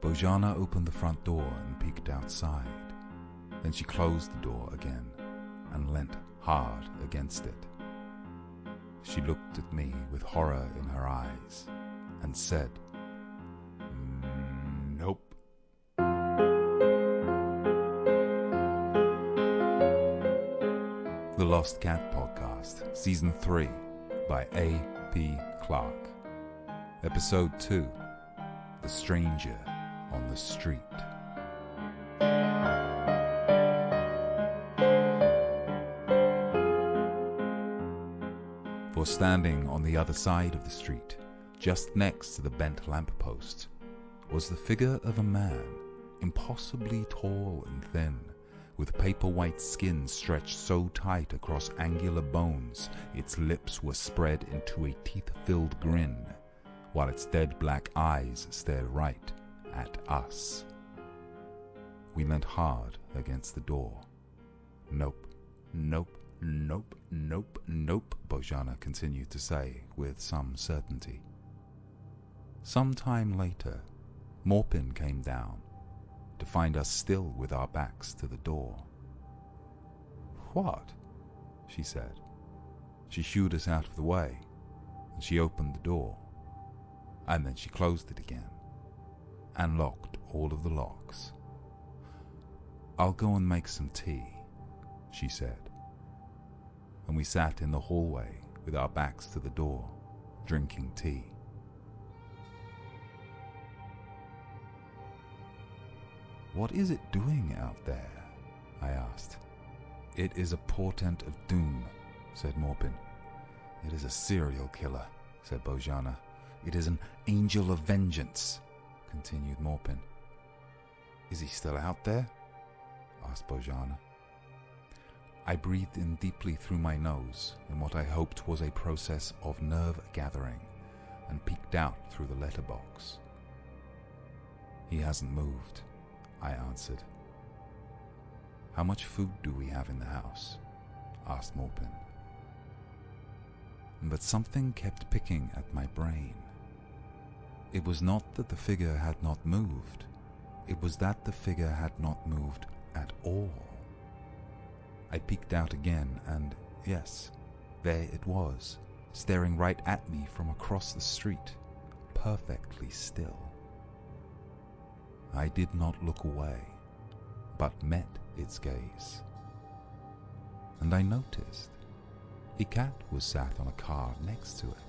Bojana opened the front door and peeked outside. Then she closed the door again and leant hard against it. She looked at me with horror in her eyes and said, "Nope." The Lost Cat Podcast, Season 3, by A.P. Clark. Episode 2, The Stranger on the Street. For standing on the other side of the street, just next to the bent lamppost, was the figure of a man, impossibly tall and thin, with paper-white skin stretched so tight across angular bones its lips were spread into a teeth-filled grin, while its dead black eyes stared right at us. We leant hard against the door. "Nope, nope, nope, nope, nope," Bojana continued to say with some certainty. Some time later, Morpin came down to find us still with our backs to the door. "What?" she said. She shooed us out of the way, and she opened the door, and then she closed it again, and locked all of the locks. "I'll go and make some tea," she said, and we sat in the hallway with our backs to the door, drinking tea. "What is it doing out there?" I asked. "It is a portent of doom," said Morpin. "It is a serial killer," said Bojana. "It is an angel of vengeance," continued Morpin. "Is he still out there?" asked Bojana. I breathed in deeply through my nose in what I hoped was a process of nerve gathering and peeked out through the letterbox. "He hasn't moved," I answered. "How much food do we have in the house?" asked Morpin. But something kept picking at my brain. It was not that the figure had not moved. It was that the figure had not moved at all. I peeked out again and, yes, there it was, staring right at me from across the street, perfectly still. I did not look away, but met its gaze. And I noticed a cat was sat on a car next to it.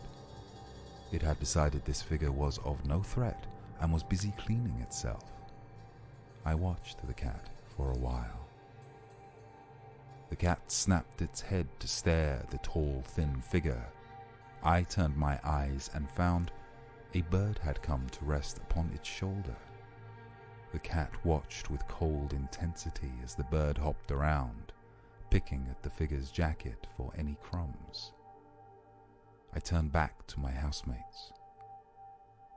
It had decided this figure was of no threat and was busy cleaning itself. I watched the cat for a while. The cat snapped its head to stare at the tall, thin figure. I turned my eyes and found a bird had come to rest upon its shoulder. The cat watched with cold intensity as the bird hopped around, picking at the figure's jacket for any crumbs. I turned back to my housemates.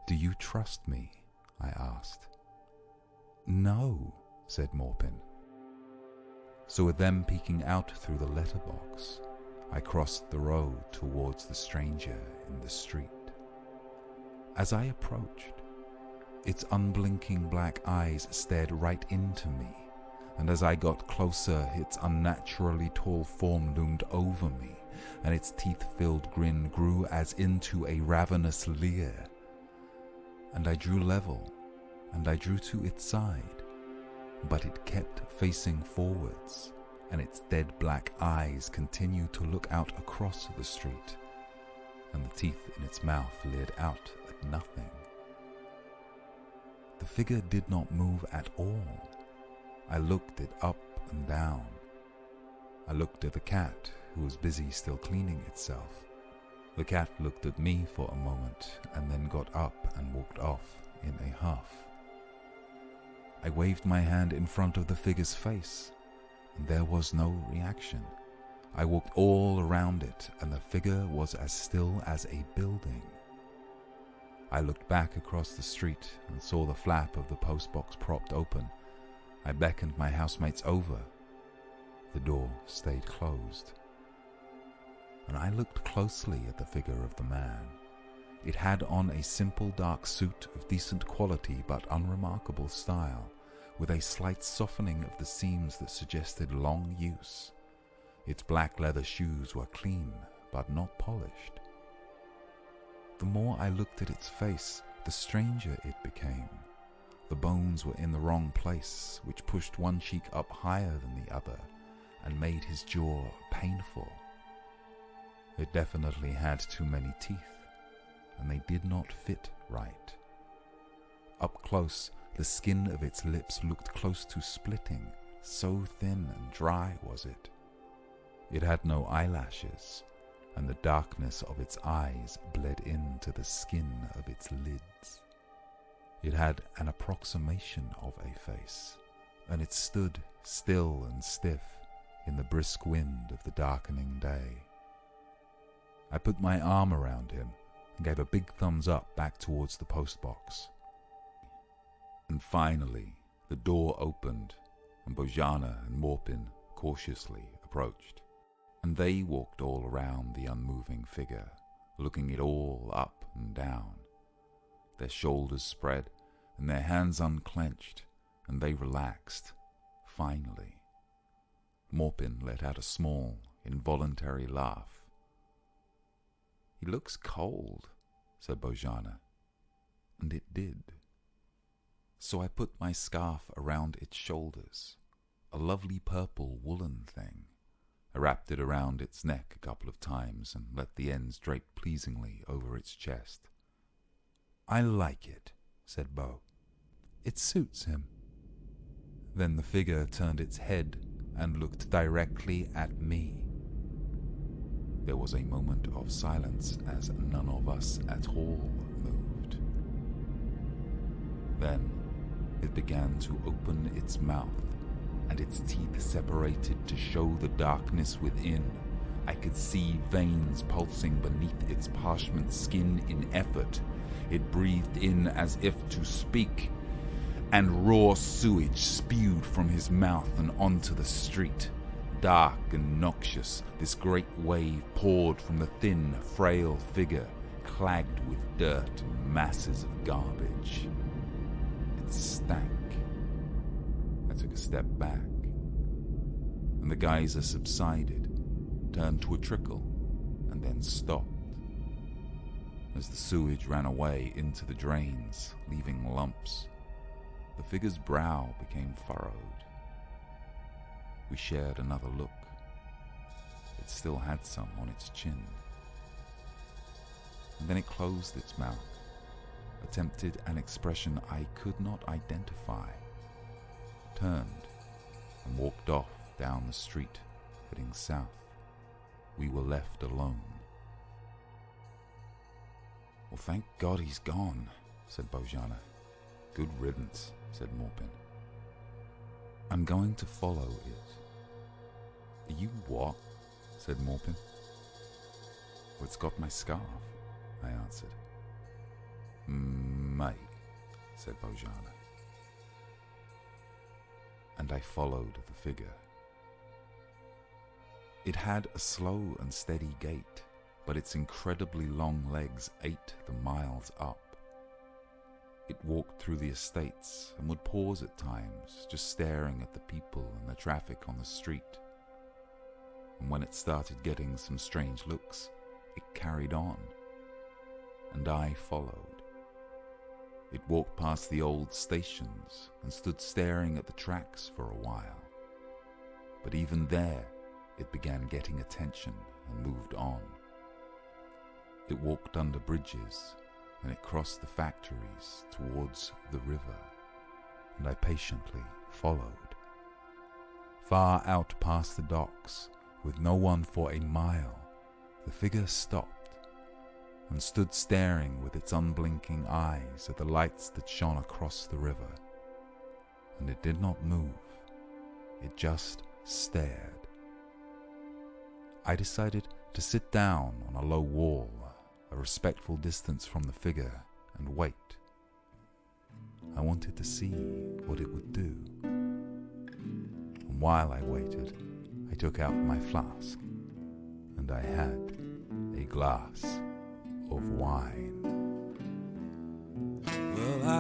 "Do you trust me?" I asked. "No," said Morpin. So with them peeking out through the letterbox, I crossed the road towards the stranger in the street. As I approached, its unblinking black eyes stared right into me, and as I got closer, its unnaturally tall form loomed over me, and its teeth-filled grin grew as into a ravenous leer. And I drew level, and I drew to its side, but it kept facing forwards, and its dead black eyes continued to look out across the street, and the teeth in its mouth leered out at nothing. The figure did not move at all. I looked it up and down. I looked at the cat, who was busy still cleaning itself. The cat looked at me for a moment and then got up and walked off in a huff. I waved my hand in front of the figure's face, and there was no reaction. I walked all around it, and the figure was as still as a building. I looked back across the street and saw the flap of the postbox propped open. I beckoned my housemates over. The door stayed closed. And I looked closely at the figure of the man. It had on a simple dark suit of decent quality but unremarkable style, with a slight softening of the seams that suggested long use. Its black leather shoes were clean but not polished. The more I looked at its face, the stranger it became. The bones were in the wrong place, which pushed one cheek up higher than the other and made his jaw painful. It definitely had too many teeth, and they did not fit right. Up close, the skin of its lips looked close to splitting, so thin and dry was it. It had no eyelashes, and the darkness of its eyes bled into the skin of its lids. It had an approximation of a face, and it stood still and stiff in the brisk wind of the darkening day. I put my arm around him and gave a big thumbs up back towards the postbox. And finally, the door opened, and Bojana and Morpin cautiously approached, and they walked all around the unmoving figure, looking it all up and down. Their shoulders spread, and their hands unclenched, and they relaxed, finally. Morpin let out a small, involuntary laugh. "He looks cold," said Bojana, and it did. So I put my scarf around its shoulders, a lovely purple woolen thing. I wrapped it around its neck a couple of times and let the ends drape pleasingly over its chest. "I like it," said Bo. "It suits him." Then the figure turned its head and looked directly at me. There was a moment of silence as none of us at all moved. Then it began to open its mouth, and its teeth separated to show the darkness within. I could see veins pulsing beneath its parchment skin in effort. It breathed in as if to speak, and raw sewage spewed from his mouth and onto the street. Dark and noxious, this great wave poured from the thin, frail figure, clagged with dirt and masses of garbage. It stank. I took a step back, and the geyser subsided, turned to a trickle, and then stopped. As the sewage ran away into the drains, leaving lumps, the figure's brow became furrowed. We shared another look. It still had some on its chin. And then it closed its mouth, attempted an expression I could not identify, turned, and walked off down the street, heading south. We were left alone. "Well, thank God he's gone," said Bojana. "Good riddance," said Morpin. "I'm going to follow it." "You what?" said Morpin. "Well, it's got my scarf," I answered. "Mate," said Bojana. And I followed the figure. It had a slow and steady gait, but its incredibly long legs ate the miles up. It walked through the estates and would pause at times, just staring at the people and the traffic on the street. And when it started getting some strange looks, it carried on, and I followed. It walked past the old stations and stood staring at the tracks for a while. But even there, it began getting attention and moved on. It walked under bridges, and it crossed the factories towards the river, and I patiently followed. Far out past the docks, with no one for a mile, the figure stopped and stood staring with its unblinking eyes at the lights that shone across the river. And it did not move, it just stared. I decided to sit down on a low wall, a respectful distance from the figure, and wait. I wanted to see what it would do. And while I waited, I took out my flask, and I had a glass of wine.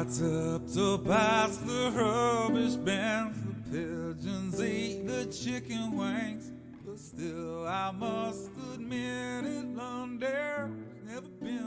I tipped up past the rubbish bins. The pigeons eat the chicken wings. But still I must admit it, London's never been